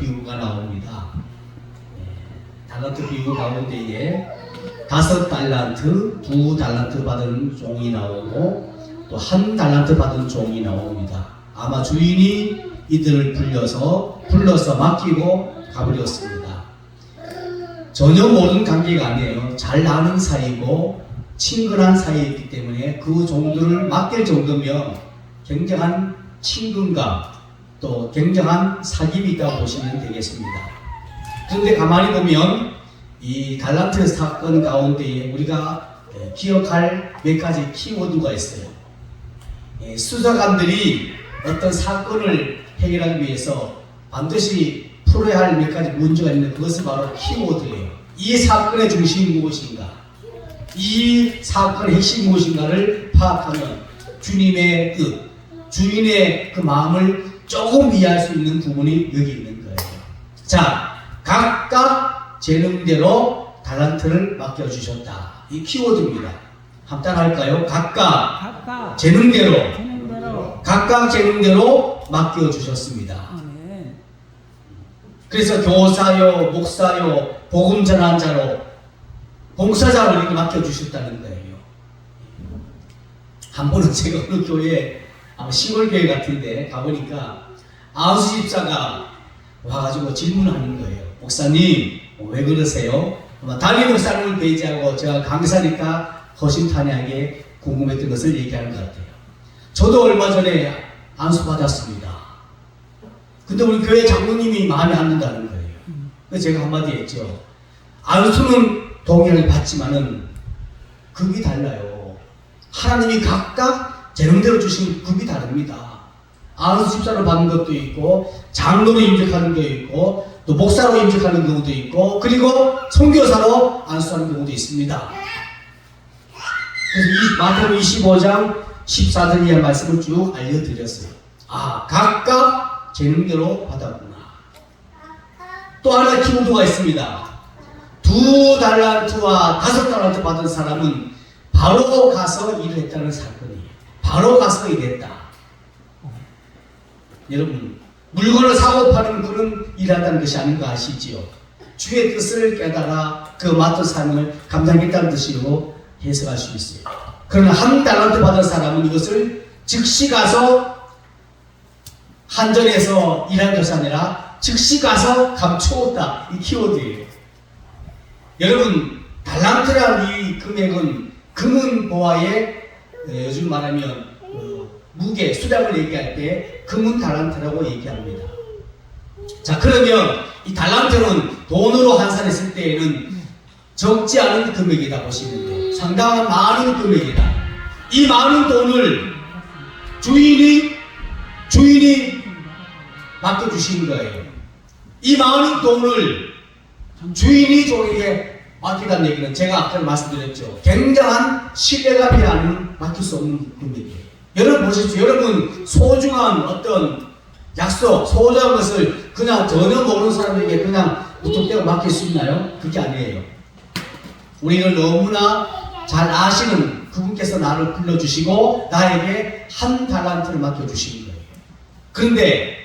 비유가 나옵니다. 달란트 비유 가운데에 5달란트, 2달란트 받은 종이 나오고 또 1달란트 받은 종이 나옵니다. 아마 주인이 이들을 불러서 맡기고 가버렸습니다. 전혀 모르는 관계가 아니에요. 잘 아는 사이고 친근한 사이이기 때문에 그 종들을 맡길 정도면 굉장한 친근감 또 굉장한 사귐이 있다고 보시면 되겠습니다. 그런데 가만히 보면 이 달란트 사건 가운데에 우리가 기억할 몇 가지 키워드가 있어요. 수사관들이 어떤 사건을 해결하기 위해서 반드시 풀어야 할 몇 가지 문제가 있는데 그것은 바로 키워드예요. 이 사건의 중심이 무엇인가? 이 사건의 핵심이 무엇인가를 파악하면 주님의 뜻, 주인의 그 마음을 조금 이해할 수 있는 부분이 여기 있는 거예요. 자, 각각 재능대로 달란트를 맡겨주셨다. 이 키워드입니다. 한번 따라할까요? 각각 재능대로 각각 재능대로 맡겨주셨습니다. 그래서 교사요, 목사요, 복음 전환자로, 봉사자로 이렇게 맡겨주셨다는 거예요. 한 번은 제가 어느 교회, 아마 시골교회 같은데 가보니까 안수 집사가 와가지고 질문하는 거예요. 목사님, 왜 그러세요? 아마 담임 목사님을 배제하고 제가 강사니까 허심탄회하게 궁금했던 것을 얘기하는 것 같아요. 저도 얼마 전에 안수 받았습니다. 근데 우리 교회 장로님이 마음에 안 든다는 거예요. 그래서 제가 한마디 했죠. 안수는 동일하게 받지만은 급이 달라요. 하나님이 각각 재능대로 주신 급이 다릅니다. 안수 집사로 받는 것도 있고 장로로 임직하는 것도 있고 또 목사로 임직하는 경우도 있고 그리고 선교사로 안수하는 경우도 있습니다. 그래서 마태복음 25장 14절 이하 말씀을 쭉 알려드렸어요. 아, 각각 재능대로 받았구나. 또 하나 키워드가 있습니다. 2달란트와 5달란트 받은 사람은 바로 가서 일을 했다는 사건이에요. 바로 가서 일했다. 여러분, 물건을 사고 파는 그런 일한다는 것이 아닌 거 아시지요? 주의 뜻을 깨달아 그 맡은 삶을 감당했다는 뜻으로 해석할 수 있어요. 그러나 1달란트 받은 사람은 이것을 즉시 가서 한전에서 일한 것이 아니라 즉시 가서 감추었다. 이 키워드예요. 여러분, 달란트라는 이 금액은 금은 보화의 요즘 말하면 무게, 수량을 얘기할 때 금은 달란트라고 얘기합니다. 자, 그러면 이 달란트는 돈으로 환산했을 때에는 적지 않은 금액이다 보시면 돼요. 상당한 많은 금액이다. 이 많은 돈을 주인이 맡겨주신 거예요. 이 많은 돈을 주인이 종에게 맡기다는 얘기는 제가 아까 말씀드렸죠. 굉장한 신뢰감이 아닌 맡길 수 없는 금액이에요. 여러분 보십시오. 여러분 소중한 어떤 약속, 소중한 것을 그냥 전혀 모르는 사람에게 그냥 무턱대고 맡길 수 있나요? 그게 아니에요. 우리를 너무나 잘 아시는 그분께서 나를 불러주시고 나에게 1달란트를 맡겨주신 거예요. 그런데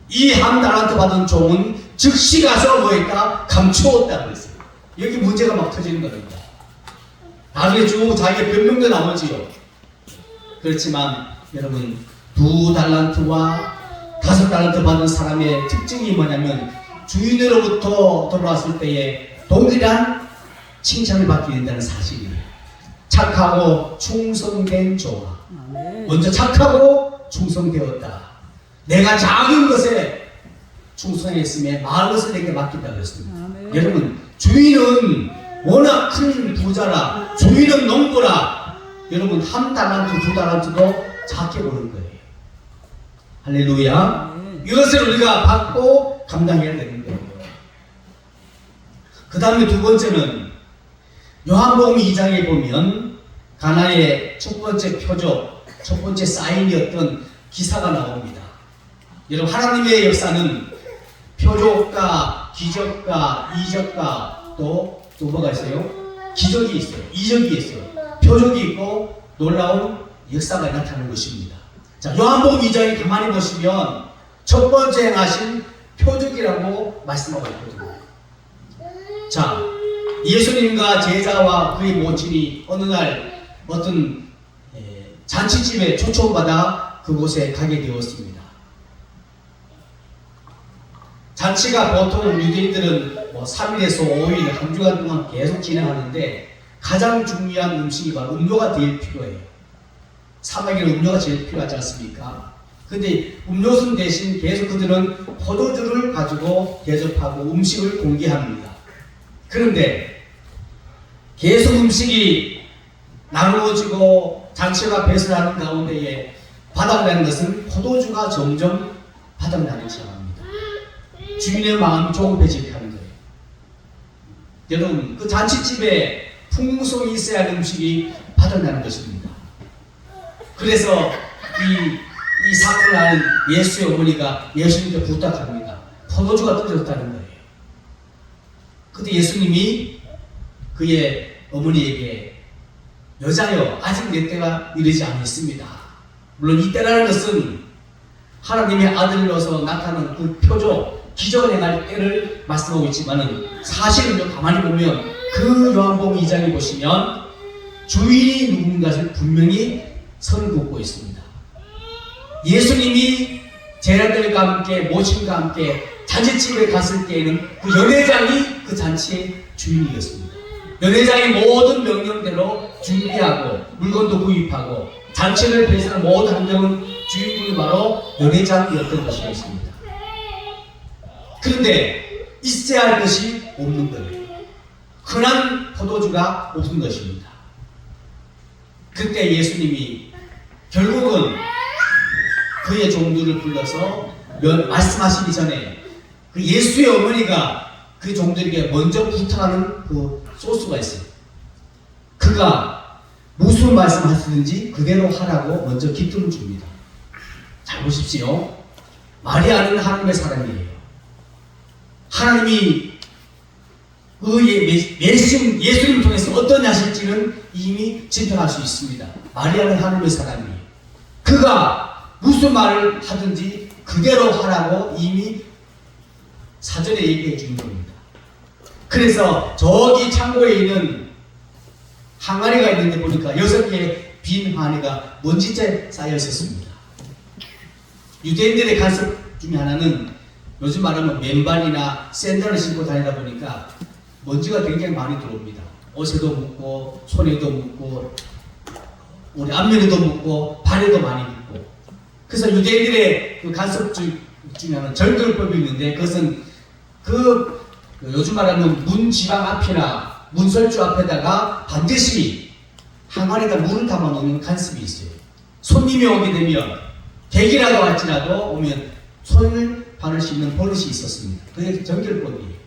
이 1달란트 받은 종은 즉시 가서 뭐 했다? 감추었다고 했어요. 여기 문제가 막 터지는 겁니다. 나중에 쭉 자기의 변명도 나오지요. 그렇지만 여러분 2달란트와 5달란트 받은 사람의 특징이 뭐냐면 주인으로부터 돌아왔을 때에 동일한 칭찬을 받게 된다는 사실이에요. 착하고 충성된 종아. 먼저 착하고 충성되었다. 내가 작은 것에 충성했음에 많은 것을 내게 맡긴다고 했습니다. 여러분, 주인은 워낙 큰 부자라, 주인은 농부라, 여러분 1달란트, 2달란트도 작게 보는 거예요. 할렐루야. 이것을 우리가 받고 감당해야 되는 거예요. 그 다음에 두 번째는 요한복음 2장에 보면 가나의 첫 번째 표적, 첫 번째 사인이었던 기사가 나옵니다. 여러분, 하나님의 역사는 표적과 기적과 이적과 또 뭐가 있어요? 기적이 있어요. 이적이 있어요. 표적이 있고 놀라운 역사가 나타나는 것입니다. 자, 요한복음 2장에 가만히 보시면 첫 번째 행하신 표적 기적이라고 말씀하고 있거든요. 자, 예수님과 제자와 그의 모친이 어느 날 어떤 잔치집에 초청받아 그곳에 가게 되었습니다. 잔치가 보통 유대인들은 3일에서 5일, 한 주간 동안 계속 진행하는데 가장 중요한 음식이 바로 음료가 제일 필요해요. 사막에는 음료가 제일 필요하지 않습니까? 근데 음료수 대신 계속 그들은 포도주를 가지고 대접하고 음식을 공개합니다. 그런데 계속 음식이 나누어지고 잔치가 배설하는 가운데에 바닥나는 것은 포도주가 점점 바닥나기 시작합니다. 주인의 마음이 조급해지게 하는 거예요. 여러분, 그 잔치집에 풍성이 있어야 할 음식이 바닥나는 것입니다. 그래서 이 사건을 아는 예수의 어머니가 예수님께 부탁합니다. 포도주가 떨어졌다는 거예요. 그때 예수님이 그의 어머니에게 여자여, 아직 내 때가 이르지 않았습니다. 물론 이 때라는 것은 하나님의 아들로서 나타나는 그 표적, 기적을 행할 때를 말씀하고 있지만은 사실은 가만히 보면 그 요한복음 2장에 보시면 주인이 누군가를 분명히 선을 긋고 있습니다. 예수님이 제자들과 함께 모친과 함께 잔치집에 갔을 때에는 그 연회장이 그 잔치의 주인이었습니다. 연회장의 모든 명령대로 준비하고 물건도 구입하고 잔치를 배설한 모든 행정은 주인공이 바로 연회장이었던 것이었습니다. 그런데 있어야 할 것이 없는 거예요. 흔한 포도주가 없는 것입니다. 그때 예수님이 결국은 그의 종들을 불러서 말씀하시기 전에 그 예수의 어머니가 그 종들에게 먼저 부탁하는 그 소스가 있어요. 그가 무슨 말씀하시든지 그대로 하라고 먼저 기쁨을 줍니다. 잘 보십시오. 마리아는 하나님의 사람이에요. 하나님이 예수님을 통해서 어떤 하실지는 이미 진단할 수 있습니다. 마리아는 하나님의 사람이에요. 그가 무슨 말을 하든지 그대로 하라고 이미 사전에 얘기해 주는 겁니다. 그래서 저기 창고에 있는 항아리가 있는데 보니까 6개의 빈 항아리가 먼지째 쌓여 있었습니다. 유대인들의 간섭 중에 하나는 요즘 말하면 맨발이나 샌들을 신고 다니다 보니까 먼지가 굉장히 많이 들어옵니다. 옷에도 묻고 손에도 묻고 우리 앞면에도 묻고 발에도 많이 묻고. 그래서 유대인들의 그 간섭 중에 하나는 절들법이 있는데 그것은 그 요즘 말하면 문 지방 앞이나 문설주 앞에다가 반드시 항아리에다 물을 담아 놓는 간섭이 있어요. 손님이 오게 되면 객이라도 할지라도 오면 손을 발을 씻는 버릇이 있었습니다. 그게 정결법이에요.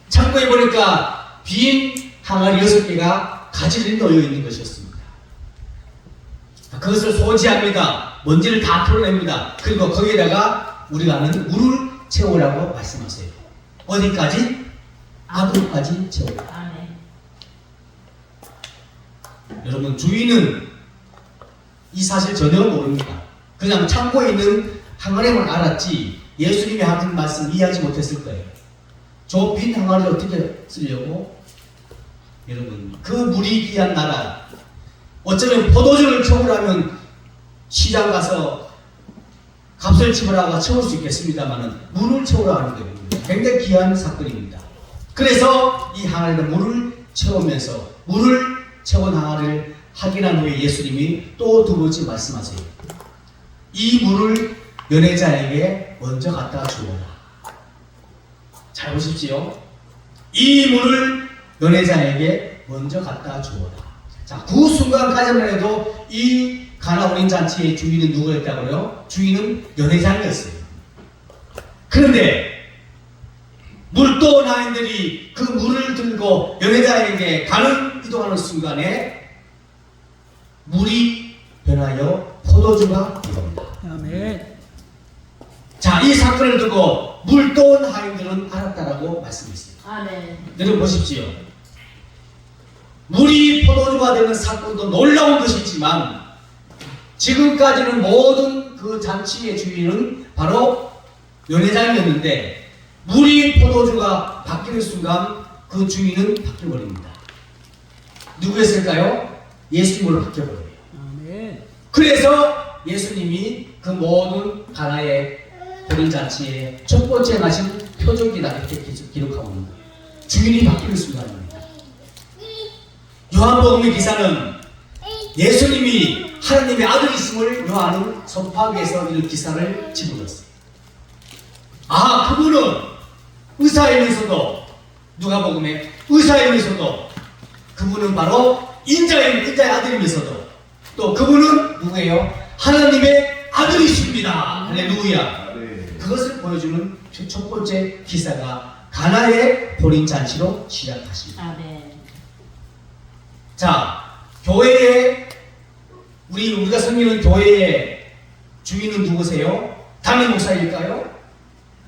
창고에 보니까 빈 항아리 6개가 가지런히 놓여 있는 것이었습니다. 그것을 소지합니다. 먼지를 다 털어냅니다. 그리고 거기에다가 우리가 아는 물을 채우라고 말씀하세요. 어디까지? 아구까지 채우라. 여러분, 주인은 이 사실 전혀 모릅니다. 그냥 창고에 있는 항아리만 알았지 예수님이 하신 말씀 이해하지 못했을 거예요. 저 빈 항아리를 어떻게 쓰려고? 여러분, 그 물이 귀한 나라, 어쩌면 포도주를 채우려면 시장 가서 값을 지불하고 채울 수 있겠습니다만 물을 채우라 하는 거예요. 굉장히 귀한 사건입니다. 그래서 이 항아리에 물을 채우면서 물을 채운 항아리를 확인한 후에 예수님이 또 두 번째 말씀하세요. 이 물을 연회자에게 먼저 갖다 주어라. 잘 보십시오. 이 물을 연회자에게 먼저 갖다 주어라. 자, 그 순간까지만 해도 이 가나 혼인 잔치의 주인은 누구였다고요? 주인은 연회장이었어요. 그런데 물도 나인들이 그 물을 들고 연회자에게 이동하는 순간에 물이 변하여 포도주가 됩니다. 아멘. 자, 이 사건을 두고 물도온 하인들은 알았다라고 말씀했어요. 아멘. 여러분 보십시오. 물이 포도주가 되는 사건도 놀라운 것이지만 지금까지는 모든 그 잔치의 주인은 바로 연회장이었는데 물이 포도주가 바뀌는 순간 그 주인은 바뀌어버립니다. 누구였을까요? 예수님으로 바뀌어버려요. 아멘. 그래서 예수님이 그 모든 가나의 결혼잔치의 첫 번째 마신 표적이다 이렇게 기록하고 있는 거예요. 주인이 바뀌는 순간입니다. 요한복음의 기사는 예수님이 하나님의 아들이심을 요한은 선포하기위해서 이런 기사를 집어넣었어요. 아, 그분은 의사이면서도, 누가복음에 의사이면서도, 그분은 바로 인자의 아들이면서도, 또 그분은 누구예요? 하나님의 아들이십니다. 할렐루야. 그것을 보여주는 첫 번째 기사가 가나의 혼인 잔치로 시작하십니다. 아멘. 자, 교회에 우리가 섬기는 교회의 주인은 누구세요? 담임 목사일까요?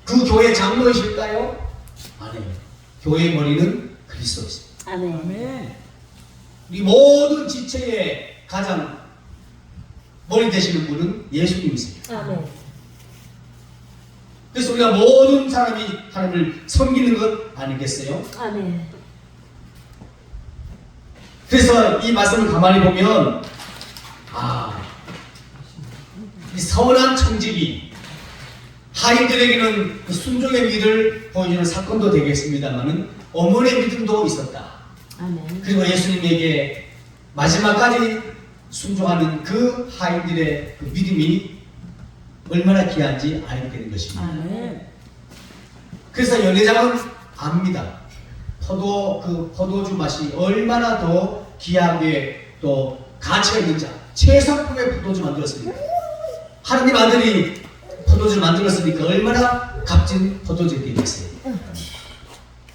그 교회 장로이실까요? 아니에요. 교회의 머리는 그리스도입니다. 아멘. 아멘. 우리 모든 지체의 가장 머리 되시는 분은 예수님이세요. 아멘. 그래서 우리가 모든 사람이 하나님을 섬기는 것 아니겠어요? 아멘. 그래서 이 말씀을 가만히 보면 이 선한 청직이 하인들에게는 그 순종의 믿음을 보여주는 사건도 되겠습니다만은 어머니의 믿음도 있었다. 아멘. 그리고 예수님에게 마지막까지 순종하는 그 하인들의 그 믿음이 얼마나 귀한지 알게 되는 것입니다. 아멘. 그래서 연회장은 압니다. 포도주 맛이 얼마나 더 귀하게 또 가치가 있는지, 최상품의 포도주 만들었으니까, 하나님 아들이 포도주를 만들었으니까 얼마나 값진 포도주가 되겠어요.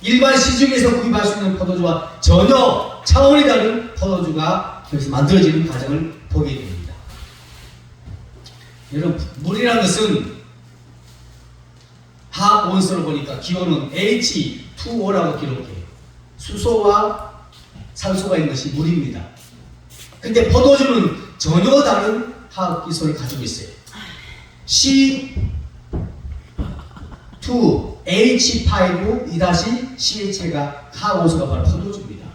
일반 시중에서 구입할 수 있는 포도주와 전혀 차원이 다른 포도주가 여기서 만들어지는 과정을 보게 됩니다. 여러분, 물이라는 것은 화학 원소를 보니까 기호는 H2O라고 기록해요. 수소와 산소가 있는 것이 물입니다. 근데 포도주는 전혀 다른 화학 기술을 가지고 있어요. C2H5-CH가 화학 원소가 바로 포도주입니다.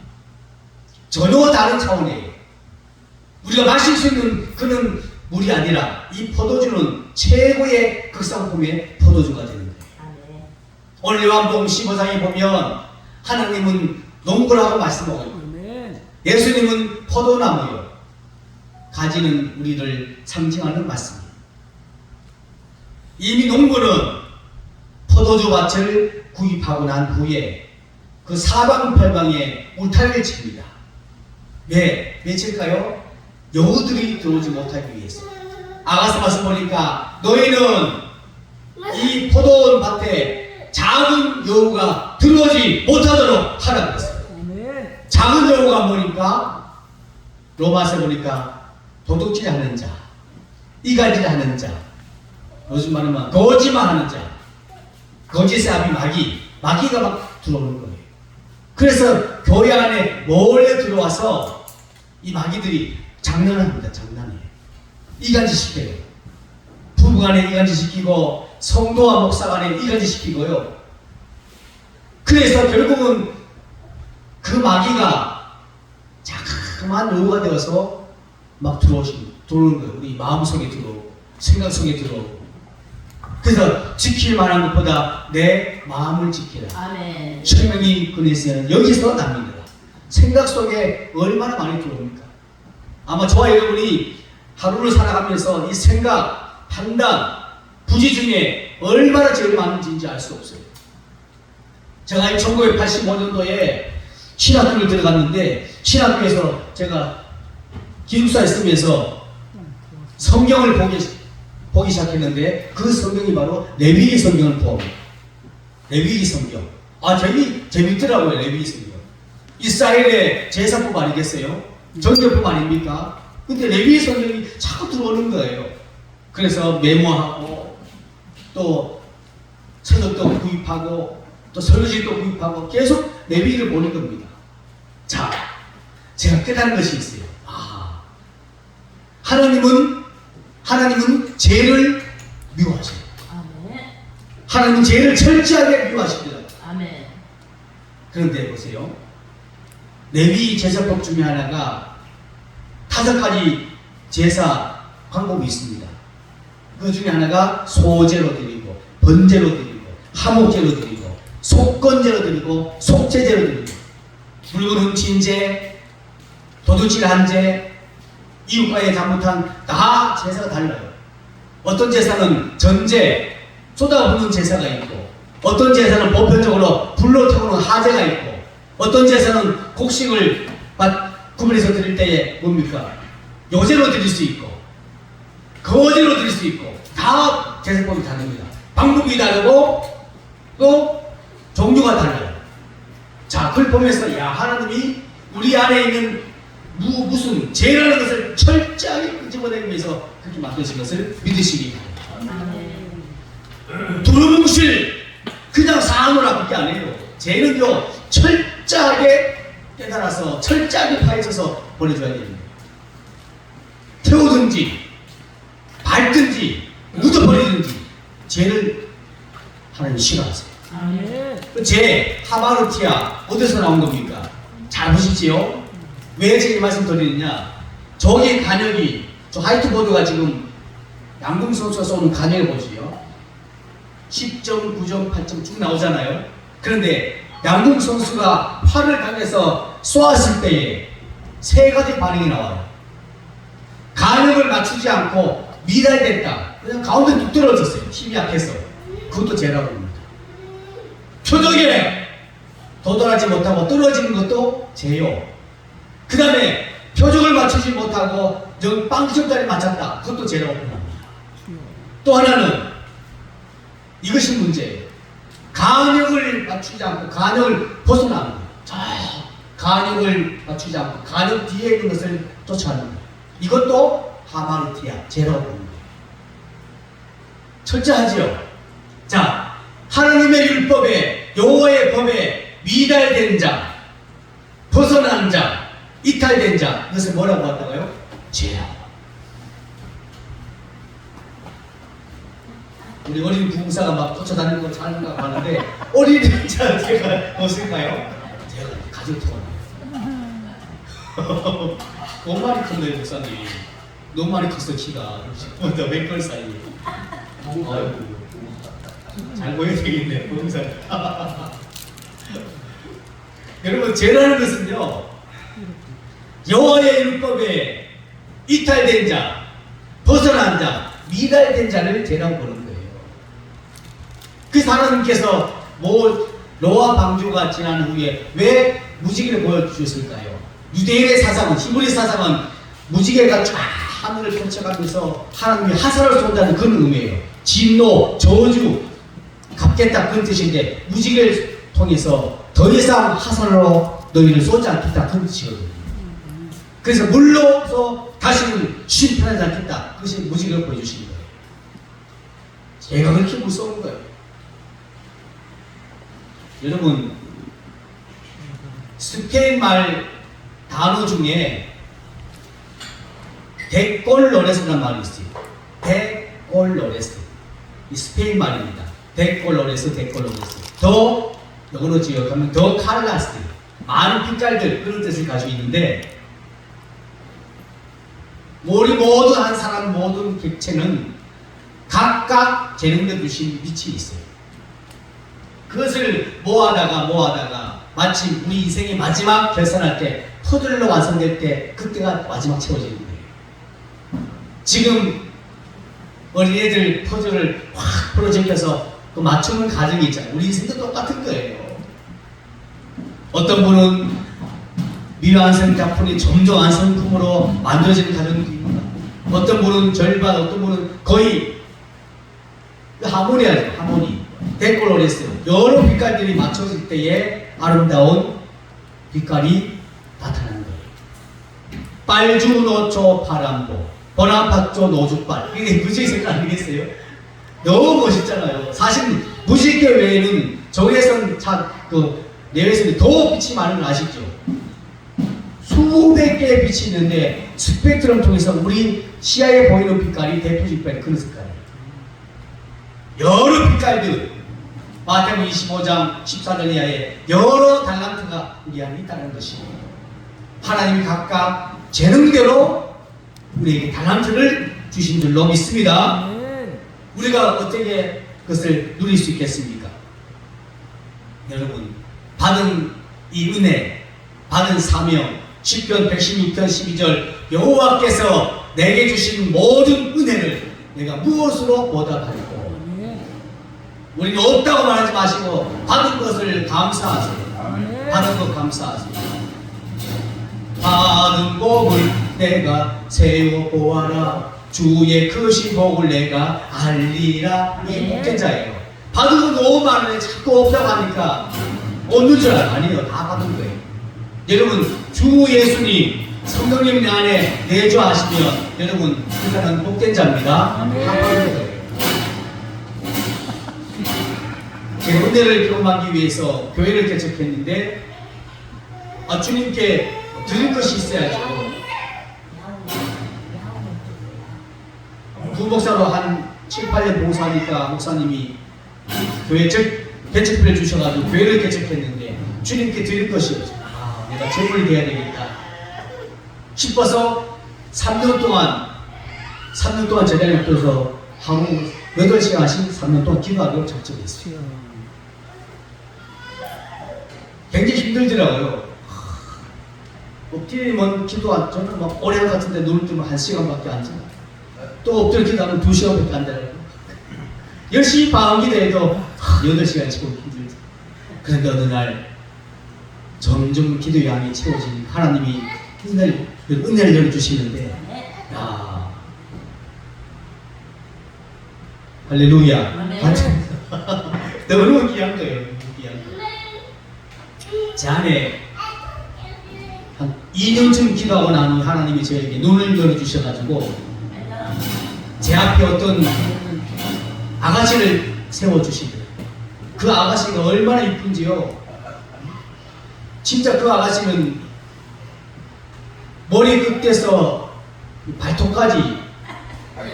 전혀 다른 차원이에요. 우리가 마실 수 있는 그런 물이 아니라 이 포도주는 최고의 극상품의 포도주가 되는 거예요. 아멘. 오늘 요한복음 15장에 보면 하나님은 농부라고 말씀하고 아멘. 예수님은 포도나무요. 가지는 우리를 상징하는 말씀입니다. 이미 농부는 포도주 밭을 구입하고 난 후에 그 사방팔방에 울타리를 칩니다. 왜? 왜 칠까요? 여우들이 들어오지 못하기 위해서. 아가서 말씀 보니까 너희는 이 포도밭에 작은 여우가 들어오지 못하도록 하라고 했어요. 아멘. 작은 여우가 뭐니까 로마서 보니까 도둑질 하는 자, 이간질 하는 자, 요즘 말하면 거짓말하는 자, 거짓의 아비 마귀가 막 들어오는 거예요. 그래서 교회 안에 몰래 들어와서 이 마귀들이 장난합니다. 장난해요. 이간질 시켜요. 부부간에 이간질 시키고 성도와 목사간에 이간질 시키고요. 그래서 결국은 그 마귀가 자그마한 여우가 되어서 막 들어오는 거예요. 우리 마음속에 들어오고 생각 속에 들어오고. 그래서 지킬 만한 것보다 내 마음을 지키라. 아멘. 설명이 그네스는 여기서 납니다. 생각 속에 얼마나 많이 들어옵니까? 아마 저와 여러분이 하루를 살아가면서 이 생각, 판단, 부지 중에 얼마나 제일 많은지 알 수 없어요. 제가 1985년도에 신학교를 들어갔는데 신학교에서 제가 기숙사에 있으면서 성경을 보기 시작했는데 그 성경이 바로 레위기 성경을 포함해요. 레위기 성경. 재밌더라고요. 레위기 성경. 이스라엘의 제사법 아니겠어요? 정결법 아닙니까? 근데 레위기 성경이 자꾸 들어오는 거예요. 그래서 메모하고 또 서적도 구입하고 또 설교집도 구입하고 계속 레위기를 보는 겁니다. 자, 제가 깨달은 것이 있어요. 하나님은 죄를 미워하세요. 아멘. 죄를 철저하게 미워하십니다. 아멘. 그런데 보세요. 레위 제사법 중에 하나가 5가지 제사 방법이 있습니다. 그 중에 하나가 소제로 드리고, 번제로 드리고, 화목제로 드리고, 속건제로 드리고, 속죄제로 드리고, 물건 훔친 죄, 도둑질한 죄, 이웃과의 잘못한 다 제사가 달라요. 어떤 제사는 전제, 쏟아붓는 제사가 있고, 어떤 제사는 보편적으로 불로 태우는 하제가 있고, 어떤 제사는 곡식을 구분해서 드릴 때에 뭡니까? 요제로 드릴 수 있고, 거제로 드릴 수 있고, 다 제사법이 다릅니다. 방법이 다르고 또 종류가 달라요. 자, 그걸 보면서 야, 하나님이 우리 안에 있는 무슨 죄라는 것을 철저하게 끄집어내기 위해서 그렇게 만드신 것을 믿으시기 바랍니다. 두루뭉실 그냥 사느라고 게 아니에요. 죄는요 철저하게 깨달아서 철저하게 파헤쳐서 보내줘야 됩니다. 태우든지 밟든지 묻어버리든지 죄를 하나님 싫어하세요. 죄 하바르티아 어디서 나온 겁니까? 잘 보십시오. 왜 제가 말씀 드리느냐? 저기 간역이, 저 화이트보드가 지금 양궁 선수가 쏘는 간역을 보시죠. 10점, 9점, 8점 쭉 나오잖아요. 그런데 양궁 선수가 팔을 당해서 쏘았을 때에 3가지 반응이 나와요. 간역을 맞추지 않고 미달됐다. 그냥 가운데 뚝 떨어졌어요. 힘이 약해서. 그것도 죄라고 합니다. 표적에 도달하지 못하고 떨어지는 것도 죄요. 그 다음에 표적을 맞추지 못하고 빵점짜리 맞췄다. 그것도 죄라고 표현합니다. 또 하나는 이것이 문제예요. 간역을 맞추지 않고 간역을 벗어나는 거예요. 간역을 맞추지 않고 간역 뒤에 있는 것을 쫓아가는 거예요. 이것도 하마르티아 죄라고 합니다. 철저하지요. 자, 하나님의 율법에, 여호와의 법에 미달된 자, 벗어난 자, 이탈된 자, 이것을 뭐라고 한다고요? 죄라고. 우리 어린 부흥사가 막 쫓아다니는 거 잘한다고 하는데 어린이들 자 제가 없을까요? 제가 가지고 태어나요. 너무 많이 컸네요, 목사님. 너무 많이 컸어, 키가. 몇걸 사이. 아이고. 잘 보여야 되겠네, 부흥사. 여러분, 죄라는 것은요, 여호와의 율법에 이탈된 자, 벗어난 자, 미달된 자를 죄라고 보는 거예요. 그래서 하나님께서 노아 방주가 지난 후에 왜 무지개를 보여주셨을까요? 유대인의 사상은, 히브리 사상은 무지개가 쫙 하늘을 펼쳐가면서 하나님이 화살을 쏜다는 그런 의미예요. 진노, 저주, 갚겠다 그런 뜻인데 무지개를 통해서 더 이상 화살로 너희를 쏘지 않겠다 그런 뜻이거든요. 그래서 물로서 다시는 심판하지 않겠다. 그것이 무지개를 보여주시는 거예요. 제가 그렇게 무서운 거예요. 여러분, 스페인 말 단어 중에 데콜로레스라는 말이 있어요. 데콜로레스. 이 스페인 말입니다. 데콜로레스. 더, 영어로 지역하면 더 칼라스. 많은 빛깔들, 그런 뜻을 가지고 있는데, 우리 모든 한 사람, 모든 객체는 각각 재능력 주신 빛이 있어요. 그것을 모아다가 마침 우리 인생의 마지막 결산할 때, 퍼즐로 완성될 때, 그때가 마지막 채워지는 거예요. 지금 어린애들 퍼즐을 확 풀어제껴서 그 맞추는 과정이 있잖아요. 우리 인생도 똑같은 거예요. 어떤 분은 미완성 작품이 점점 완성품으로 만들어지는 과정도 있습니다. 어떤 분은 절반, 어떤 분은 거의 하모니아죠. 하모니. 데콜로레스. 여러 빛깔들이 맞춰질 때에 아름다운 빛깔이 나타나는 거예요. 빨주, 노초, 파란보, 보나파초, 노죽발. 이게 무지개 색깔 아니겠어요? 너무 멋있잖아요. 사실 무지개 외에는 저기에서는 내외에서는 더 빛이 많은 걸 아시죠? 수백 개의 빛이 있는데 스펙트럼 통해서 우리 시야에 보이는 빛깔이 대표적 빛깔이 그런 색깔이에요. 여러 빛깔들 마태복음 25장 14절 이하에 여러 달란트가 우리 안에 있다는 것입니다. 하나님이 각각 재능대로 우리에게 달란트를 주신 줄로 믿습니다. 우리가 어떻게 그것을 누릴 수 있겠습니까? 여러분, 받은 이 은혜, 받은 사명, 시편 116편 12절 여호와께서 내게 주신 모든 은혜를 내가 무엇으로 보답하리고. 우리는 없다고 말하지 마시고 받은 것을 감사하세요. 받은 것 감사하세요. 받은 복을 내가 세워보아라. 주의 크신 복을 내가 알리라. 이 복된자예요. 받은 건 너무 많은데 자꾸 없다고 하니까 없는 줄 알아요. 아니에요. 다 받은 거예요. 여러분, 주 예수님 성령님 내 안에 내주하시면 여러분 그 사람은 복된 자입니다. 다 받은 거예요. 제가 은혜를 경험하기 위해서 교회를 개척했는데 주님께 드릴 것이 있어야죠. 부목사로 한 7, 8년 봉사하니까 목사님이 교회 개척비를 주셔가지고 교회를 개척했는데 주님께 드릴 것이 없어요. 내가 제물이 돼야 되겠다 싶어서 3년 동안 제자리에 엎드려서 하루 8시간씩 3년 동안 기도하기로 작정했어요. 굉장히 힘들더라고요. 엎드리면 저는 막 오래 할 것 같은데 눈을 뜨면 1시간밖에 안 지나. 또 엎드려 기도하면 2시간밖에 안 되라고. 열심히 방언 기도해도 8시간 치고 힘들죠. 그런데 어느 날 점점 기도 양이 채워지니 하나님이 은혜를 열어주시는데, 할렐루야. 너무 귀한 거예요. 귀한 거. 제 안에 한 2년쯤 기도하고 나니 하나님이 저에게 눈을 열어주셔가지고 제 앞에 어떤 아가씨를 세워주시더라고요. 그 아가씨가 얼마나 이쁜지요. 진짜 그 아가씨는 머리 끝에서 발톱까지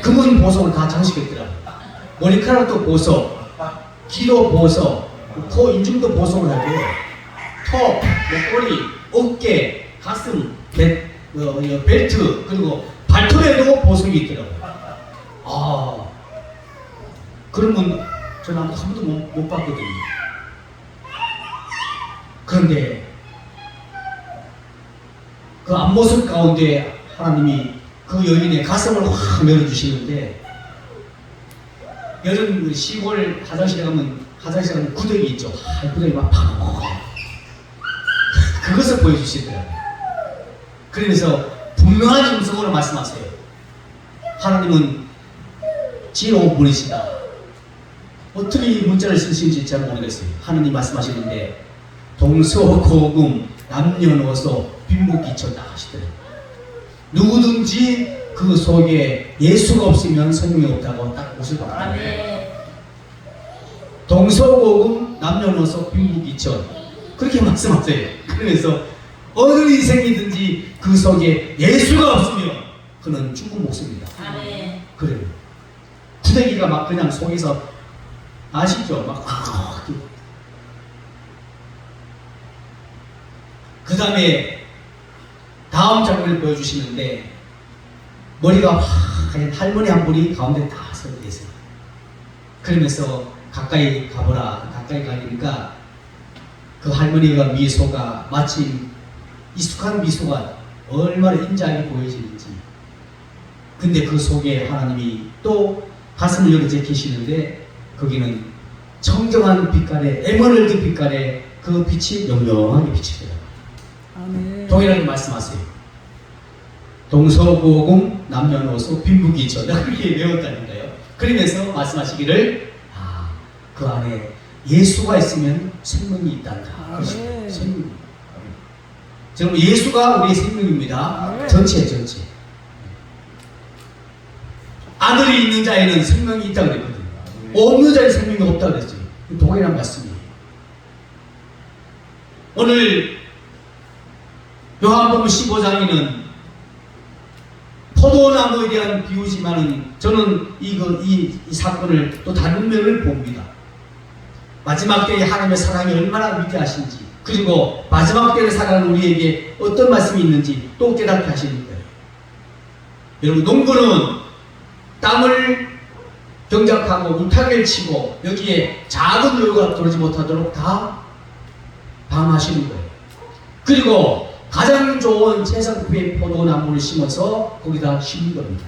금은 보석을 다 장식했더라고요. 머리카락도 보석, 귀도 보석, 코 인중도 보석을 하고 턱, 목걸이, 어깨, 가슴, 벨트, 그리고 발톱에도 보석이 있더라고요. 그러면 저는 한 번도 못 봤거든요. 그런데 그 앞모습 가운데 하나님이 그 여인의 가슴을 확 열어주시는데, 여름 시골 화장실에 가면 구더기 있죠. 구더기 막 팍 그것을 보여주시더라고요. 그러면서 분명한 음성으로 말씀하세요. 하나님은 지혜로운 분이시다. 어떻게 이 문자를 쓰시는지 잘 모르겠어요. 하나님 말씀하시는데 동서고금 남녀노소 빈부귀천다 하시더라고요. 누구든지 그 속에 예수가 없으면 생명이 없다고 딱 옷을 받더라고요. 동서고금 남녀노소 빈부귀천 그렇게 말씀하세요. 그러면서 어느 인생이든지 그 속에 예수가 없으면 그는 죽은 목숨이다. 그래요. 구데기가 막 그냥 속에서 아시죠? 막 그 다음에 다음 장면을 보여주시는데 머리가 하얀 할머니 한 분이 가운데 다 서 계세요. 그러면서 가까이 가보라. 가까이 가니까 그 할머니가 미소가 마치 익숙한 미소가 얼마나 인자하게 보여지는지. 근데 그 속에 하나님이 또 가슴을 열어 제키시는데 거기는 청정한 빛깔의 에메랄드 빛깔의 그 빛이 영영하게 비치더라고요. 동일하게 말씀하세요. 동서고금 남녀노소 빈부귀천 그렇게 외웠다니까요. 그러면서 말씀하시기를 그 안에 예수가 있으면 생명이 있단다. 생명. 여러분 예수가 우리의 생명입니다. 전체. 아들이 있는 자에는 생명이 있다고 그랬거든요. 없는 자에 생명이 없다고 그랬어요. 동일한 말씀이에요. 오늘 요한복음 15장에는 포도나무에 대한 비유지만은 저는 이 사건을 또 다른 면을 봅니다. 마지막 때에 하나님의 사랑이 얼마나 위대하신지, 그리고 마지막 때를 살아가는 우리에게 어떤 말씀이 있는지 또 깨닫게 하시는 거예요. 여러분, 농부는 땅을 경작하고 물타기를 치고 여기에 작은 요요가 들어오지 못하도록 다 방어하시는 거예요. 그리고 가장 좋은 최상급의 포도나무를 심어서 거기다 심는 겁니다.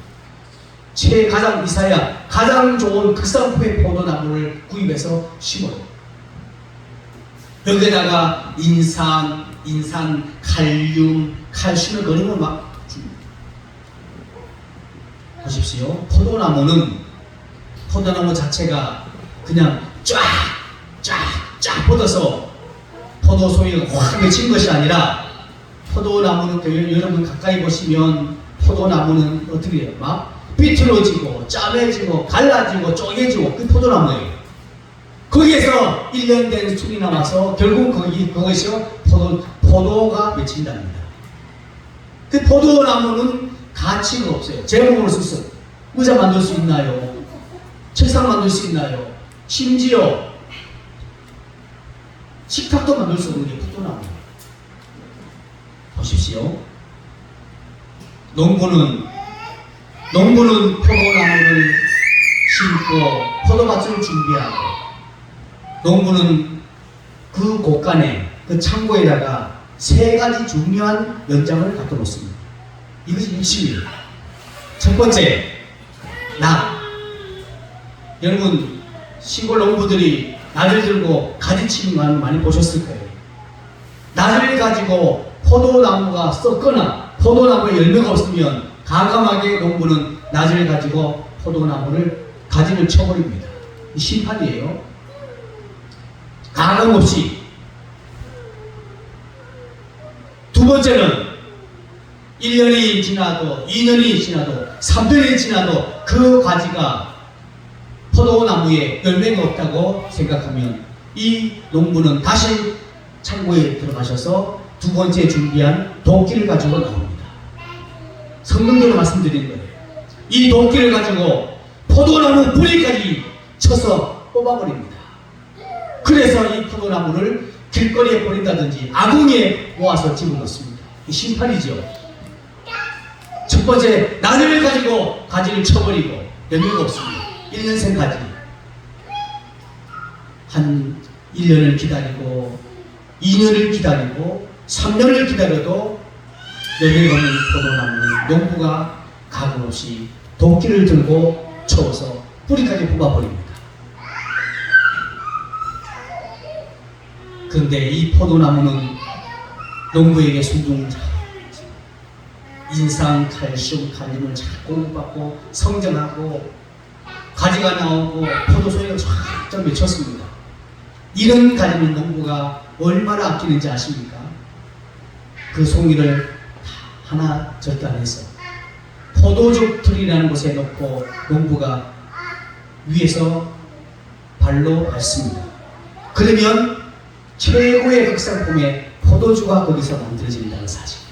이사야 가장 좋은 극상품의 포도나무를 구입해서 심어요. 여기에다가 인산, 칼륨, 칼슘을 거름을 막 줍니다. 보십시오. 포도나무 자체가 그냥 쫙 뻗어서 포도 소리가 확 맺힌 것이 아니라, 포도나무는 여러분 가까이 보시면 포도나무는 어떻게 해요? 막 비틀어지고 짜매지고 갈라지고 쪼개지고, 그 포도나무예요. 거기에서 1년 된 순이 남아서 결국 거기서 포도가 맺힌답니다. 그 포도나무는 가치가 없어요. 제목으로 써서 의자 만들 수 있나요? 책상 만들 수 있나요? 심지어 식탁도 만들 수 없는 게 포도나무예요. 보십시오. 농부는 포도나무를 심고 포도밭을 준비하고, 농부는 그 곳간에, 그 창고에다가 3가지 중요한 연장을 갖다 놓습니다. 이것이 핵심이에요. 첫 번째, 낫. 여러분, 시골 농부들이 낫을 들고 가지치는 거 많이 보셨을 거예요. 낫을 가지고 포도나무가 썩거나 포도나무에 열매가 없으면 과감하게 농부는 낫을 가지고 포도나무를 가지를 쳐버립니다. 이 심판이에요. 가감 없이. 두 번째는 1년이 지나도 2년이 지나도 3년이 지나도 그 가지가 포도나무에 열매가 없다고 생각하면 이 농부는 다시 창고에 들어가셔서 두 번째 준비한 도끼를 가지고 나옵니다. 성경대로 말씀드리는 거예요. 이 도끼를 가지고 포도나무 뿌리까지 쳐서 뽑아버립니다. 그래서 이 포도나무를 길거리에 버린다든지 아궁이에 모아서 집어넣습니다. 이 심판이죠. 첫 번째, 낫을 가지고 가지를 쳐버리고 열매가 없습니다. 1년생 가지. 한 1년을 기다리고 2년을 기다리고 3년을 기다려도 열매가 없는 포도나무는 농부가 가감 없이 도끼를 들고 쳐서 뿌리까지 뽑아버립니다. 그런데 이 포도나무는 농부에게 순종자, 인산, 칼슘, 칼륨을 잘 공급받고 성장하고 가지가 나오고 포도소리가 쫙쫙 맺혔습니다. 이런 가지를 농부가 얼마나 아끼는지 아십니까? 그 송이를 하나 절단해서 포도죽 틀이라는 곳에 놓고 농부가 위에서 발로 밟습니다. 그러면 최고의 극상품의 포도주가 거기서 만들어진다는 사실.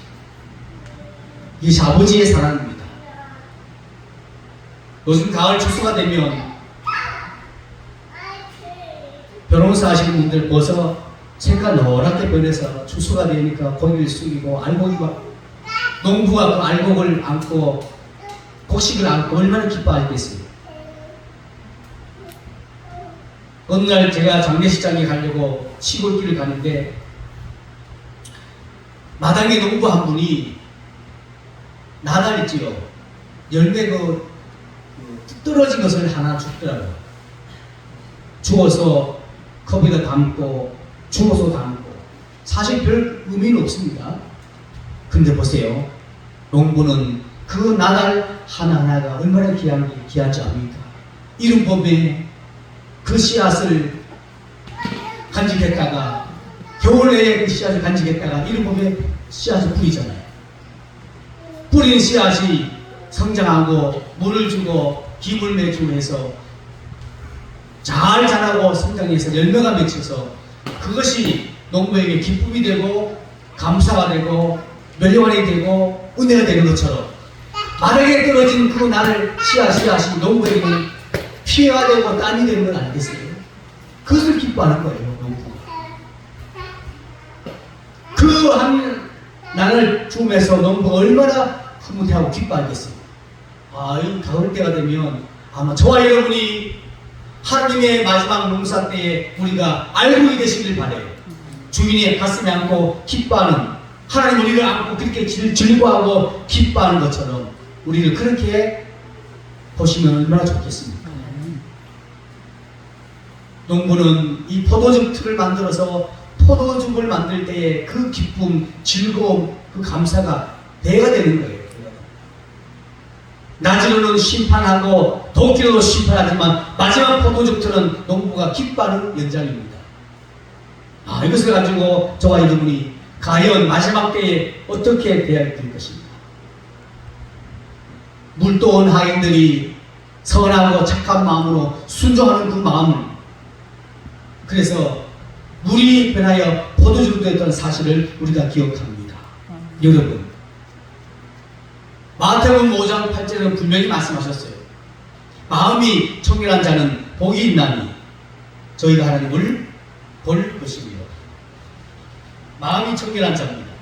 이것이 아버지의 사랑입니다. 요즘 가을 추수가 되면 벼농사 하시는 분들 벌써 색깔 노랗게 변해서 추수가 되니까 고기를 숙이고 알곡이가, 농부가 그 알곡을 안고 곡식을 안고 얼마나 기뻐하겠어요. 어느 날 제가 장례식장에 가려고 시골길을 가는데 마당에 농부 한 분이 나달 있지요. 열매 떨어진 것을 하나 줬더라고요. 주워서 컵에다 담고 주워서 담고, 사실 별 의미는 없습니다. 근데 보세요. 농부는 그 나달 하나하나가 얼마나 귀한지 압니까? 이런 봄에 그 씨앗을 간직했다가, 겨울 내에 그 씨앗을 간직했다가 이른 봄에 씨앗을 뿌리잖아요. 뿌린 씨앗이 성장하고 물을 주고 기물 매주고 해서 잘 자라고 성장해서 열매가 맺혀서 그것이 농부에게 기쁨이 되고 감사가 되고 멸류관이 되고 은혜가 되는 것처럼, 마르게 떨어진 그 씨앗이 농부에게는 피해가 되고 땀이 되는 건 아니겠어요? 그 그것을 기뻐하는 거예요. 농부가. 그 한 날을 주면서 농부가 얼마나 흐뭇해하고 기뻐하겠어요. 이 가을 때가 되면 아마 저와 여러분이 하나님의 마지막 농사 때에 우리가 알고 계시길 바래요. 주인의 가슴에 안고 기뻐하는, 하나님 우리를 안고 그렇게 즐거워하고 기뻐하는 것처럼 우리를 그렇게 보시면 얼마나 좋겠습니까? 농부는 이 포도즙 틀을 만들어서 포도즙을 만들 때의 그 기쁨, 즐거움, 그 감사가 배가 되는 거예요. 낮으로는 심판하고 도끼로도 심판하지만 마지막 포도즙 틀은 농부가 기뻐하는 연장입니다. 이것을 가지고 저와 여러분이 과연 마지막 때에 어떻게 대해야 될 것입니까? 물도원 하인들이 선하고 착한 마음으로 순종하는 그 마음을, 그래서 물이 변하여 포도주로 되었던 사실을 우리가 기억합니다. 여러분, 마태복음 5장 8절은 분명히 말씀하셨어요. 마음이 청결한 자는 복이 있나니 저희가 하나님을 볼 것이며. 마음이 청결한 자입니다.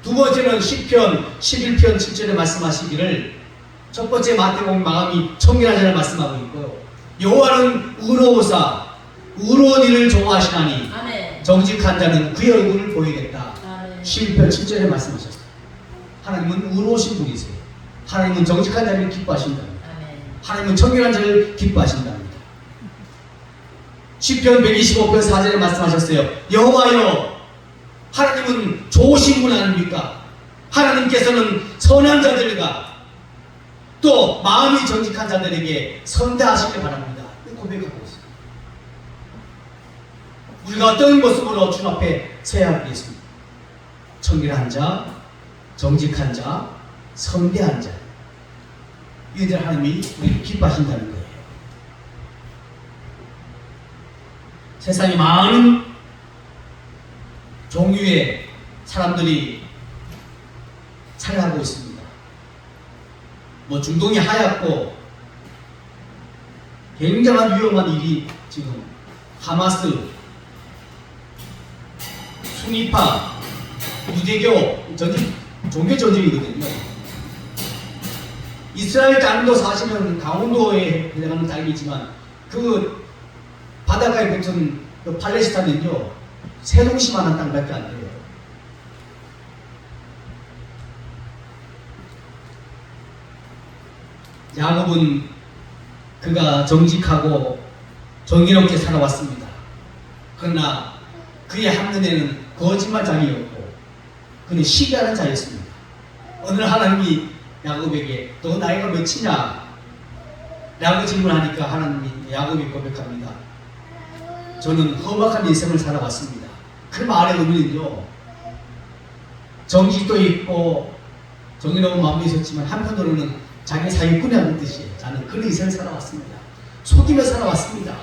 두 번째는 시편 11편 7절에 말씀하시기를, 첫 번째 마태복음 마음이 청결한 자를 말씀하고 있고요. 여호와는 의로우사 의로운 일을 좋아하시나니 아멘. 정직한 자는 그의 얼굴을 보이겠다. 아멘. 11편 7절에 말씀하셨어요. 하나님은 의로우신 분이세요. 하나님은 정직한 자를 기뻐하신답니다. 아멘. 하나님은 청결한 자를 기뻐하신답니다. 시편 125편 4절에 말씀하셨어요. 여호와여, 하나님은 좋으신 분 아닙니까? 하나님께서는 선한 자들과 또 마음이 정직한 자들에게 선대하시길 바랍니다. 고백하고 있습니다. 우리가 어떤 모습으로 주 앞에 서야 하겠습니까? 청결한 자, 정직한 자, 선대한 자. 이들 하나님이 우리를 기뻐하신다는 거예요. 세상에 많은 종류의 사람들이 살아가고 있습니다. 중동이 하얗고 굉장한 위험한 일이 지금 하마스, 순위파, 유대교 종교 전쟁이거든요. 이스라엘 땅도 사실은 강원도에 해당하는 땅이지만 그 바닷가에 붙은 그 팔레스타인은요, 세종시만한 땅밖에 안 돼요. 야곱은 그가 정직하고 정의롭게 살아왔습니다. 그러나 그의 한눈에는 거짓말장이었고 그는 시기하는 자였습니다. 어느 날 하나님이 야곱에게 너 나이가 몇이냐? 라고 질문하니까 하나님이 야곱이 고백합니다. 저는 험악한 인생을 살아왔습니다. 그 말의 의미는요, 정직도 있고 정의로운 마음이 있었지만 한편으로는 자기 사기꾼이라는 뜻이에요. 저는 그런 인생을 살아왔습니다. 속이며 살아왔습니다.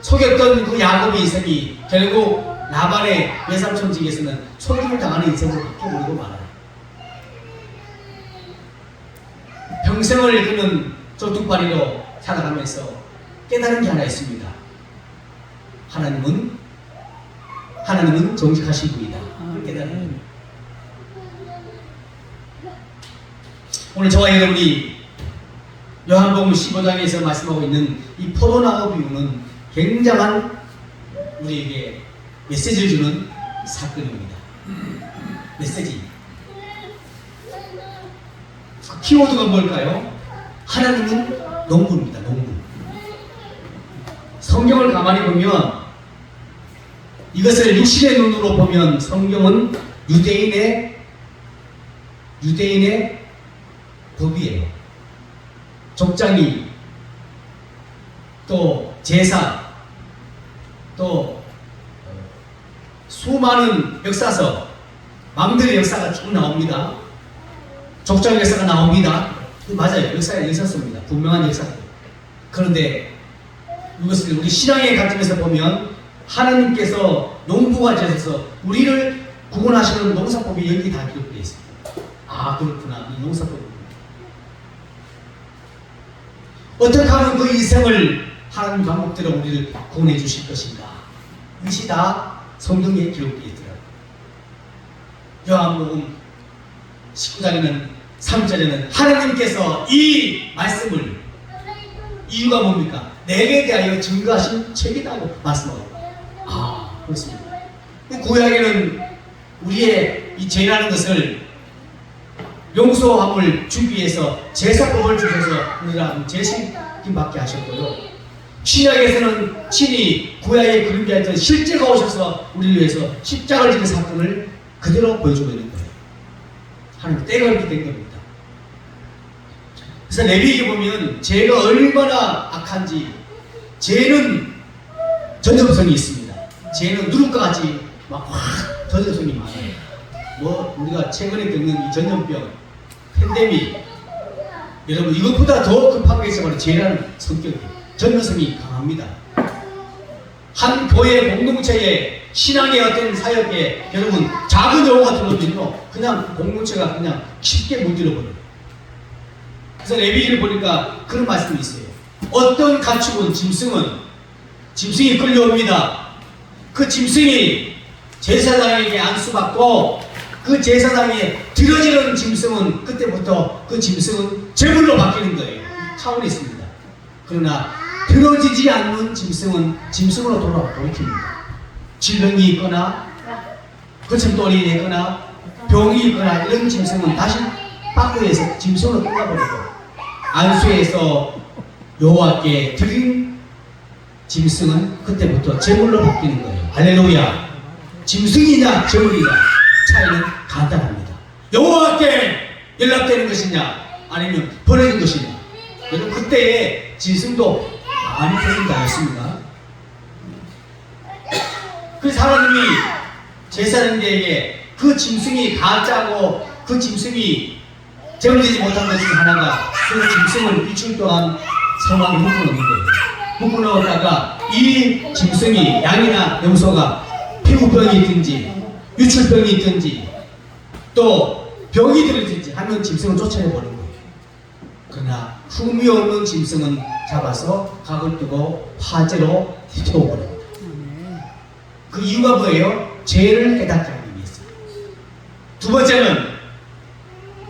속였던 그 야곱의 인생이 결국 라반의 외삼촌 집에서는 속임을 당하는 인생으로 바뀌어버리고 말아요. 평생을 그는 쫄뚝발이로 살아가면서 깨달은 게 하나 있습니다. 하나님은 정직하신 분이다. 그걸 깨달은 거예요. 오늘 저와 여러분이 요한복음 15장에서 말씀하고 있는 이 포도나무 비유는 굉장한 우리에게 메시지를 주는 사건입니다. 메시지. 키워드가 뭘까요? 하나님은 농부입니다. 농부. 성경을 가만히 보면, 이것을 육신의 눈으로 보면 성경은 유대인의 법이에요. 족장이, 또 제사, 또 수많은 역사서, 왕들의 역사가 쭉 나옵니다. 족장 역사가 나옵니다. 맞아요. 역사가 있었습니다. 분명한 역사가. 그런데 이것을 우리 신앙의 관점에서 보면 하나님께서 농부가 되셔서 우리를 구원하시는 농사법이 여기 다 기록되어 있습니다. 그렇구나. 이 농사법입니다. 어떻게 하면 그 인생을 하나님 방법대로 우리를 구원해 주실 것인가? 이것이 다 성경에 기록되어 있더라고요. 요한복음 19장에는 3절에는 하나님께서 이 말씀을, 이유가 뭡니까? 내게 대하여 증거하신 책이라고 말씀하고, 그렇습니다. 구약에는 우리의 이 죄라는 것을 용서함을 주기 위해서 제사법을 주셔서 우리가 제사님 받게 하셨고요. 신약에서는 친히 구약의 그림자였던 실제가 오셔서 우리를 위해서 십자가를 지는 사건을 그대로 보여주고 있는 거예요. 하나님 때가 이렇게 된 겁니다. 그래서 레위기에 보면 죄가 얼마나 악한지, 죄는 전염성이 있습니다. 죄는 누룩과 같이 막 확 전염성이 많아요. 뭐 우리가 최근에 겪는 이 전염병, 팬데믹, 여러분 이것보다 더 급한 게 있어요. 죄라는 성격이, 전염성이 강합니다. 한 교회 공동체에, 신앙의 어떤 사역에 여러분 작은 여호가 들어오면요 그냥 공동체가 그냥 쉽게 문질러버려요. 그래서 레위기를 보니까 그런 말씀이 있어요. 어떤 가축은, 짐승이 끌려옵니다. 그 짐승이 제사장에게 안수받고 그 제사장에 들어지는 짐승은 그때부터 그 짐승은 제물로 바뀌는 거예요. 차원이 있습니다. 그러나 들어지지 않는 짐승은 짐승으로 돌아옵니다. 질병이 있거나 거침돌이 있거나 병이 있거나 이런 짐승은 다시 바꾸어서 짐승으로 끝나버리고, 안수에서 여호와께 드린 짐승은 그때부터 제물로 바뀌는 거예요. 할렐루야. 짐승이냐 제물이냐 차이는 간단합니다. 여호와께 연락되는 것이냐 아니면 버려진 것이냐. 여러분 그때의 짐승도 많이 버린다였습니다. 그래서 하나님이 제사장에게 그 짐승이 가짜고 그 짐승이 제물되지 못한 것 중 하나가 그 짐승을 일주일 동안 성막에 묶어놓는 거예요. 묶어놓았다가 이 짐승이, 양이나 염소가 피부병이 있든지 유출병이 있든지 또 병이 들든지 하면 짐승을 쫓아내버리는 거예요. 그러나 흠이 없는 짐승은 잡아서 각을 뜨고 화재로 태워버립니다. 그 이유가 뭐예요? 죄를 깨닫게 하기 위해서. 두 번째는,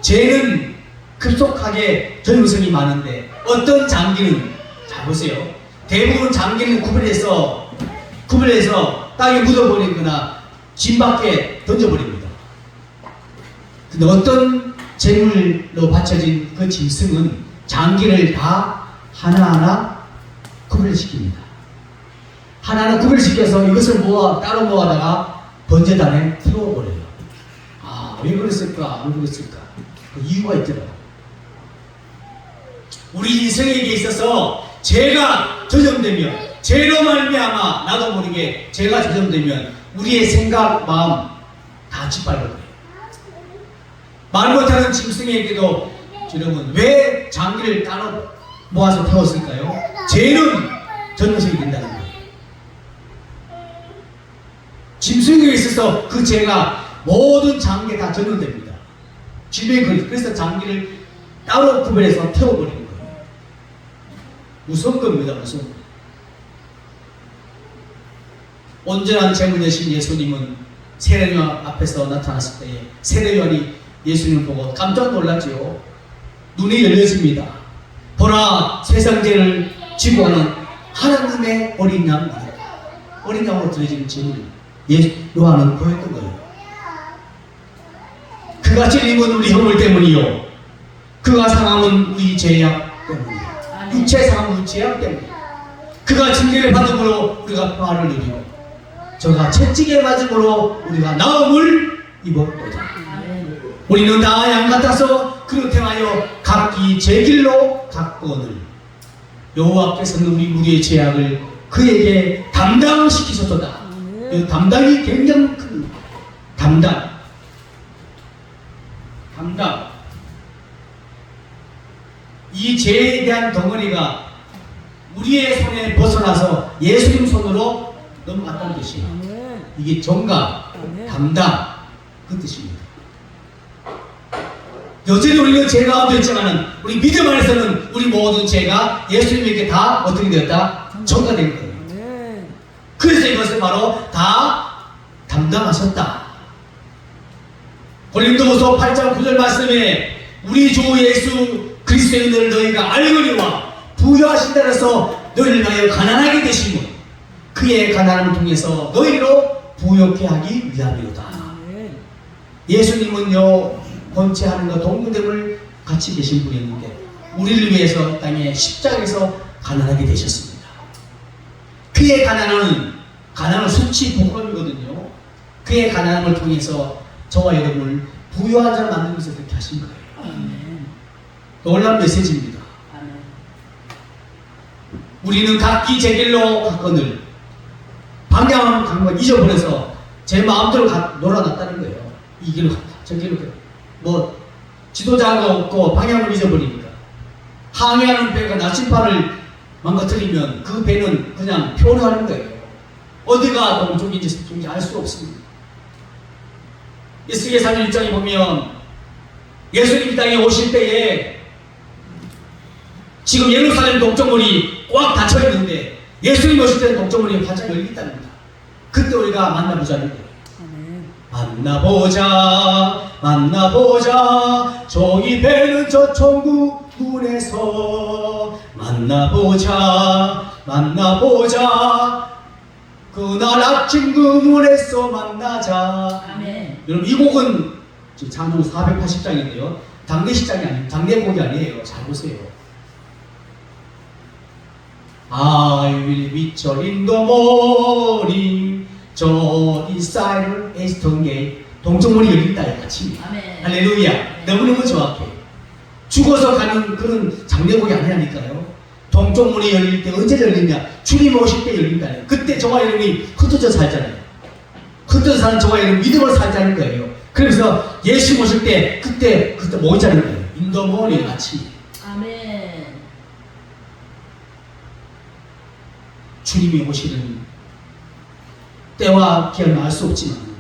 죄는 급속하게 전염성이 많은데 어떤 장기는, 자 보세요, 대부분 장기는 구별해서 땅에 묻어버리거나 진 밖에 던져버립니다. 근데 어떤 제물로 바쳐진 그 짐승은 장기를 다 하나하나 구별시킵니다. 하나하나 구별시켜서 이것을 따로 모아다가 번제단에 태워버려요. 왜 그랬을까? 그 이유가 있더라고요. 우리 인생에게 있어서 죄가 전염되면, 죄로 말미암아 나도 모르게 죄가 전염되면 우리의 생각, 마음 다 짓밟아버려요. 말 못하는 짐승에게도 여러분 왜 장기를 따로 모아서 태웠을까요? 죄는 전염성이 된다는 거예요. 짐승에게 있어서 그 죄가 모든 장기에 다 전염됩니다. 질병이 걸리죠. 그래서 장기를 따로 구별해서 태워버리는 거예요. 무서운 겁니다. 무서운 거. 온전한 제물이신 예수님은 세례요한 앞에서 나타났을 때에 세례요한이 예수님을 보고 깜짝 놀랐지요. 눈이 열려집니다. 보라, 세상 죄를 지고 하는 하나님의 어린 양, 어린 양으로 드려지는 제물을 요한은 보였던 거예요. 그가 찔림은 우리 허물 때문이요, 그가 상함은 우리 죄악 때문이요, 육체 상함은 우리 죄악 때문이요. 그가 징계를 받음으로 우리가 평화를 누리고 저가 채찍에 맞음으로 우리가 나음을 입었도다. 우리는 다 양 같아서 그를 행하여 각기 제 길로 갔거늘 여호와께서는 우리의 죄악을 그에게 담당시키셨도다. 이 담당이 굉장히 큰 담당. 이 죄에 대한 덩어리가 우리의 손에 벗어나서 예수님 손으로 넘어갔다는 뜻이에요. 이게 정가, 담당, 그 뜻입니다. 여전히 우리는 죄가 없지만은 우리 믿음 안에서는 우리 모든 죄가 예수님에게 다 어떻게 되었다? 전가된 거예요. 그래서 이것을 바로 다 담당하셨다. 고린도후서 8장 9절 말씀에 우리 주 예수 그리스도의 은혜를 너희가 알거니와 부여하신다 해서 너희를 위하여 가난하게 되심은 그의 가난함을 통해서 너희로 부욕케 하기 위함이로다. 예수님은요 번제하는과 동무됨을 같이 계신 분이었는데 우리를 위해서 이 땅에 십자가에서 가난하게 되셨습니다. 그의 가난은 수치 복음이거든요. 그의 가난함을 통해서 저와 여러분을 부유한 자를 만들면서 그렇게 하신 거예요. 놀라운 메시지입니다. 우리는 각기 제 길로 갔거늘 방향을 간걸 잊어버려서 제 마음대로 놀아놨다는 거예요. 이 길로 갔다 저 길로 갔다. 뭐 지도자가 없고 방향을 잊어버리니까 항해하는 배가 나침반을 망가뜨리면 그 배는 그냥 표류하는 거예요. 어디가 동쪽인지 서쪽인지 알 수 없습니다. 에스겔상 1장에 보면 예수님 이 땅에 오실 때에 지금 예루살렘 동쪽문이 꽉 닫혀 있는데 예수님 오실 때는 동쪽문이 활짝 열린답니다. 그때 우리가 만나보자는 거예요. 만나보자 저기 배는 저 천국 문에서 만나보자 그날 아침 그 문에서 만나자. 아멘. 여러분 이 곡은 지금 장동 480장인데요 당대 시장이 아니에요. 당대 곡이 아니에요. 잘 보세요. I will meet you in the morning 저 이사이를 에스턴 게이트 동쪽문이 열린다의 같이. 할렐루야. 너무너무 정확해. 죽어서 가는 그런 장례곡이 아니라니까요. 동쪽문이 열릴 때 언제 열리냐? 주님 오실 때 열린다. 그때 저와 여러분이 흩어져 살잖아요. 흩어져 사는 저와 여러분 믿음을 살자는 거예요. 그래서 예수 오실 때 그때 모이자는 거예요. 인더모니 같이. 아멘. 주님이 오시는 때와 기한은 알 수 없지만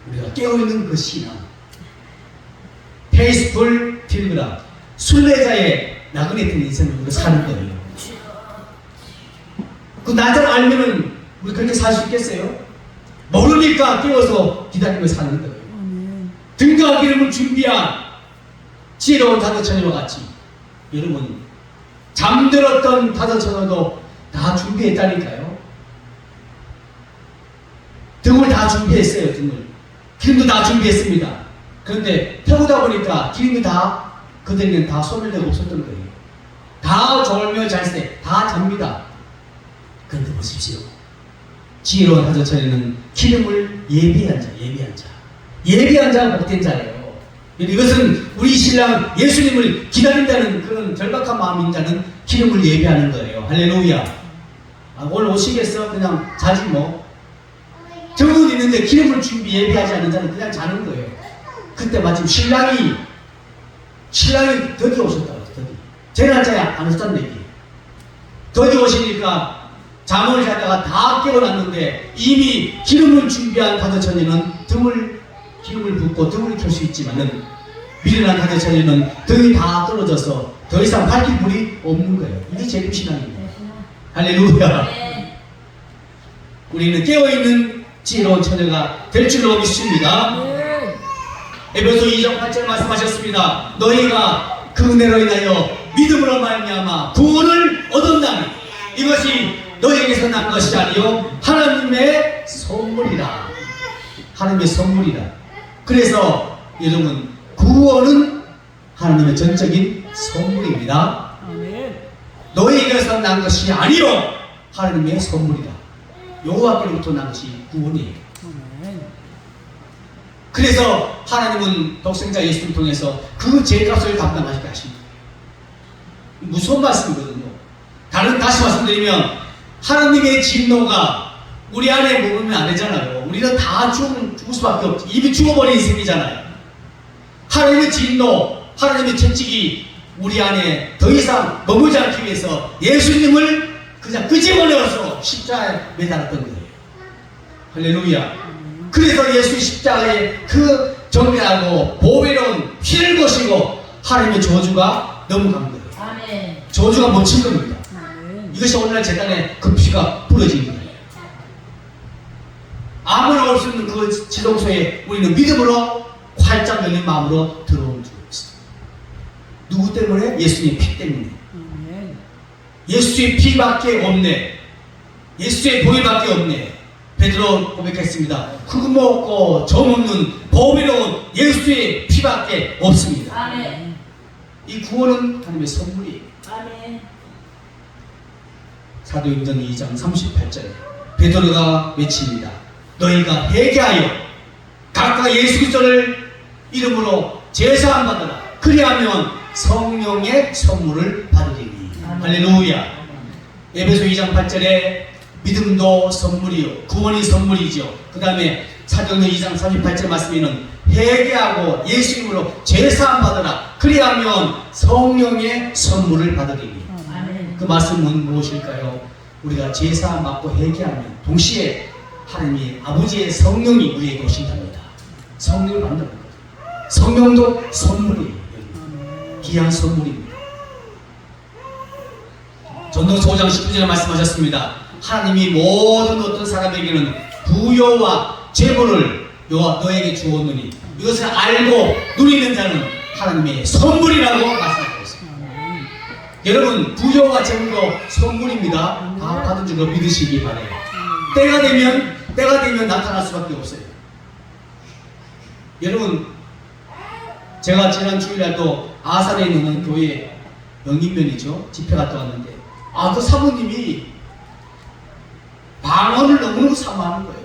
우리가 깨어있는 그 신앙, 페이스풀 필그라 순례자의 나그네 같은 인생을 우리가 사는 거예요. 그 날짜를 알면은 우리 그렇게 살 수 있겠어요? 모르니까 깨워서 기다리며 사는 거예요. 등과 기름을 준비한 지혜로운 다섯처녀와 같이 여러분 잠들었던 다섯처녀도 다 준비했다니까요. 등을 다 준비했어요. 등을 기름도 다 준비했습니다. 그런데 펴보다 보니까 기름이 다 그들에는 다 손을 대고 없었던 거예요. 다 졸며 잘세 다 잡니다. 그런데 보십시오. 지혜로운 다섯처녀는 기름을 예비한 자가 복된 자예요. 이것은 우리 신랑 예수님을 기다린다는 그런 절박한 마음인 자는 기름을 예비하는 거예요. 할렐루야. 오늘 오시겠어? 그냥 자지 뭐. 정은 있는데 기름을 준비 예비하지 않는 자는 그냥 자는 거예요. 그때 마침 신랑이 드디어 오셨다고. 제 날짜야 안 오셨다는 얘기. 드디어 오시니까 잠을 자다가 다 깨어났는데 이미 기름을 준비한 다섯처녀는 기름을 붓고 등을 켤 수 있지만은 미련한 다섯처녀는 등이 다 떨어져서 더 이상 밝힐 불이 없는 거예요. 이게 재림신앙입니다. 할렐루야. 우리는 깨어있는 지혜로운 처녀가 될 줄로 믿습니다. 에베소 2장 8절 말씀하셨습니다. 너희가 그 은혜로 인하여 믿음으로 말미암아 구원을 얻었나니 이것이 너희에게서 난 것이 아니요 하나님의 선물이라. 하나님의 선물이라. 그래서 여러분 구원은 하나님의 전적인 선물입니다. 너희에게서 난 것이 아니요 하나님의 선물이다. 여호와께로부터 난 것이 구원이에요. 그래서 하나님은 독생자 예수를 통해서 그 죄값을 감당하시게 하십니다. 무서운 말씀이거든요. 다시 말씀드리면 하나님의 진노가 우리 안에 머물면 안 되잖아요. 우리는 다 죽을 수밖에 없지. 이미 죽어버린 인생이잖아요. 하나님의 진노, 하나님의 채찍이 우리 안에 더 이상 머물지 않기 위해서 예수님을 그냥 끄집어내어서 십자가에 매달았던 거예요. 할렐루야. 그래서 예수의 십자가에 그 정결하고 보배로운 피를 거시고 하나님의 저주가 넘어간 거예요. 아멘. 저주가 멈춘 겁니다. 아멘. 이것이 오늘날 재단에 그 피가 부러진 거예요. 아무나 올 수 없는 그 지동소에 우리는 믿음으로 활짝 열린 마음으로 들어온 줄 믿습니다. 누구 때문에? 예수님 피 때문에. 예수의 피밖에 없네. 예수의 보혈밖에 없네. 베드로 고백했습니다. 흑음 없고 점 없는 보배로운 예수의 피밖에 없습니다. 아멘. 이 구원은 하나님의 선물이에요. 아멘. 사도행전 2장 38절에 베드로가 외칩니다. 너희가 회개하여 각각 예수 그리스도를 이름으로 제사함 받으라. 그리하면 성령의 선물을 받으리니. 할렐루야. 에베소 2장 8절에 믿음도 선물이요 구원이 선물이죠. 그 다음에 사도행전 2장 38절 말씀에는 회개하고 예수 이름으로 제사함 받으라. 그리하면 성령의 선물을 받으리니. 아멘. 그 말씀은 무엇일까요? 우리가 제사함 받고 회개하면 동시에 하나님이 아버지의 성령이 우리에게 오신답니다. 성령을 받는답니다. 성령도 선물이에요. 귀한 선물입니다. 전도서 5장 19절에 말씀하셨습니다. 하나님이 모든 어떤 사람에게는 부여와 재물을 너에게 주었느니 이것을 알고 누리는 자는 하나님의 선물이라고 말씀하고 있습니다. 여러분 부여와 재물도 선물입니다. 다 받은 줄로 믿으시기 바라요. 때가 되면 나타날 수밖에 없어요. 여러분 제가 지난 주일날도 아산에 있는 교회 영인면이죠. 집회 갔다 왔는데 그 사모님이 방언을 너무너무 사모하는 거예요.